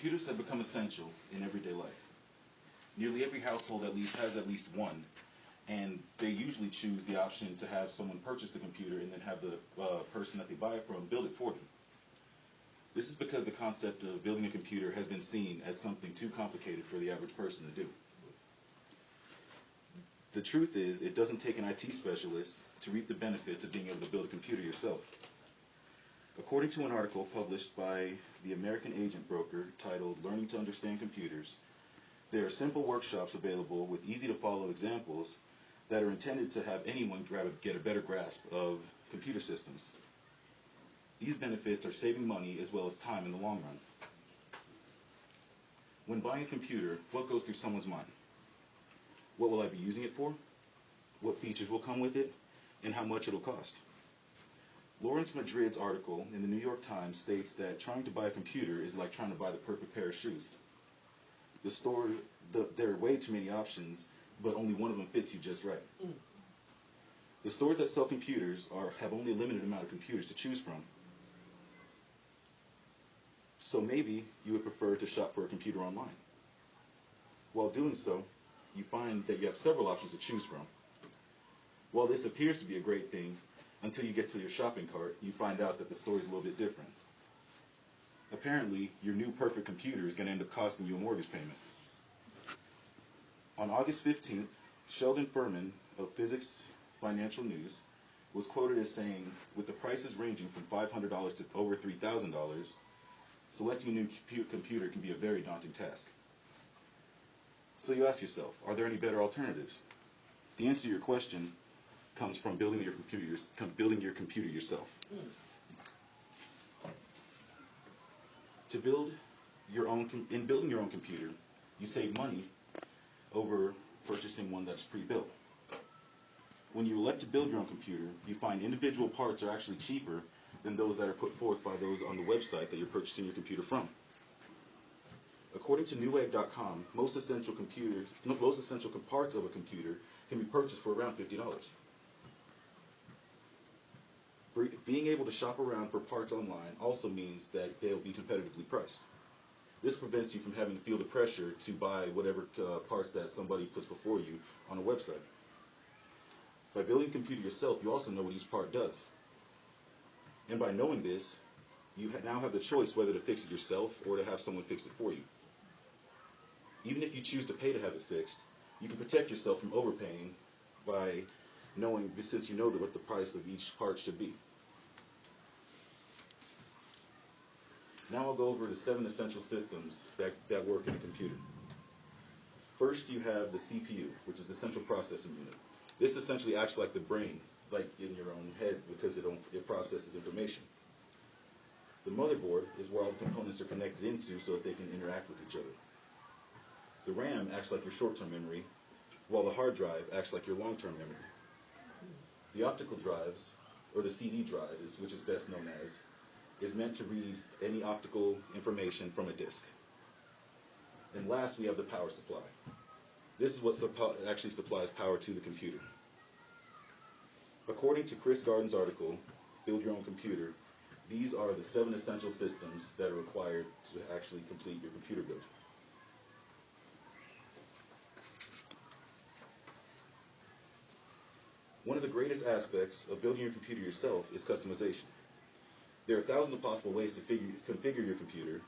Computers have become essential in everyday life. Nearly every household has at least one, and they usually choose the option to have someone purchase the computer and then have the person that they buy it from build it for them. This is because the concept of building a computer has been seen as something too complicated for the average person to do. The truth is, it doesn't take an IT specialist to reap the benefits of being able to build a computer yourself. According to an article published by the American Agent Broker titled Learning to Understand Computers, there are simple workshops available with easy-to-follow examples that are intended to have anyone get a better grasp of computer systems. These benefits are saving money as well as time in the long run. When buying a computer, what goes through someone's mind? What will I be using it for? What features will come with it? And how much it'll cost? Lawrence Madrid's article in the New York Times states that trying to buy a computer is like trying to buy the perfect pair of shoes. There are way too many options, but only one of them fits you just right. The stores that sell computers have only a limited amount of computers to choose from. So maybe you would prefer to shop for a computer online. While doing so, you find that you have several options to choose from. While this appears to be a great thing, until you get to your shopping cart, you find out that the story is a little bit different. Apparently, your new perfect computer is going to end up costing you a mortgage payment. On August 15th, Sheldon Furman of Physics Financial News was quoted as saying, with the prices ranging from $500 to over $3,000, selecting a new computer can be a very daunting task. So you ask yourself, are there any better alternatives? The answer to your question comes from building your computer yourself. In building your own computer, you save money over purchasing one that's pre-built. When you elect to build your own computer, you find individual parts are actually cheaper than those that are put forth by those on the website that you're purchasing your computer from. According to Newegg.com, most essential parts of a computer can be purchased for around $50. Being able to shop around for parts online also means that they'll be competitively priced. This prevents you from having to feel the pressure to buy whatever parts that somebody puts before you on a website. By building a computer yourself, you also know what each part does. And by knowing this, you now have the choice whether to fix it yourself or to have someone fix it for you. Even if you choose to pay to have it fixed, you can protect yourself from overpaying by knowing, since you know what the price of each part should be. Now I'll go over the 7 essential systems that work in a computer. First, you have the CPU, which is the central processing unit. This essentially acts like the brain, like in your own head, because it processes information. The motherboard is where all the components are connected into so that they can interact with each other. The RAM acts like your short-term memory, while the hard drive acts like your long-term memory. The optical drives, or the CD drive, which is best known as, is meant to read any optical information from a disk. And last, we have the power supply. This is what actually supplies power to the computer. According to Chris Garden's article, Build Your Own Computer, these are the 7 essential systems that are required to actually complete your computer build. One of the greatest aspects of building your computer yourself is customization. There are thousands of possible ways to configure your computer.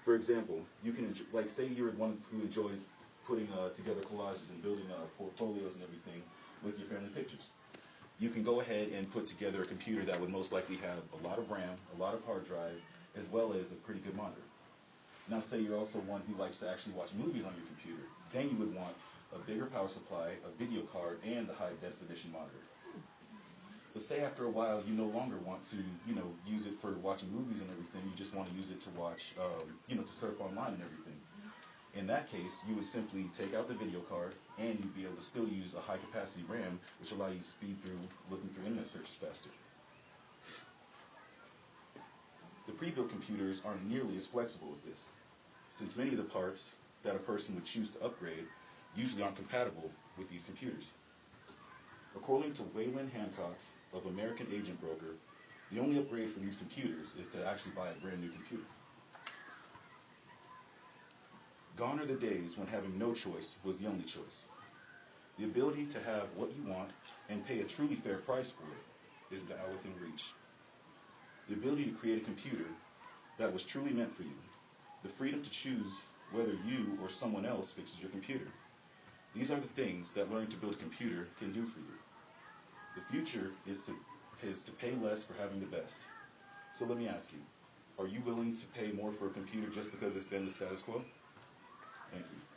For example, you can, say you're one who enjoys putting together collages and building portfolios and everything with your family pictures. You can go ahead and put together a computer that would most likely have a lot of RAM, a lot of hard drive, as well as a pretty good monitor. Now say you're also one who likes to actually watch movies on your computer. Then you would want a bigger power supply, a video card, and a high definition monitor. But say after a while you no longer want to, use it for watching movies and everything. You just want to use it to watch, to surf online and everything. In that case, you would simply take out the video card, and you'd be able to still use a high capacity RAM, which allows you to speed through looking through internet searches faster. The pre-built computers aren't nearly as flexible as this, since many of the parts that a person would choose to upgrade usually aren't compatible with these computers. According to Waylon Hancock of American Agent Broker, the only upgrade for these computers is to actually buy a brand new computer. Gone are the days when having no choice was the only choice. The ability to have what you want and pay a truly fair price for it is now within reach. The ability to create a computer that was truly meant for you. The freedom to choose whether you or someone else fixes your computer. These are the things that learning to build a computer can do for you. The future is to pay less for having the best. So let me ask you, are you willing to pay more for a computer just because it's been the status quo? Thank you.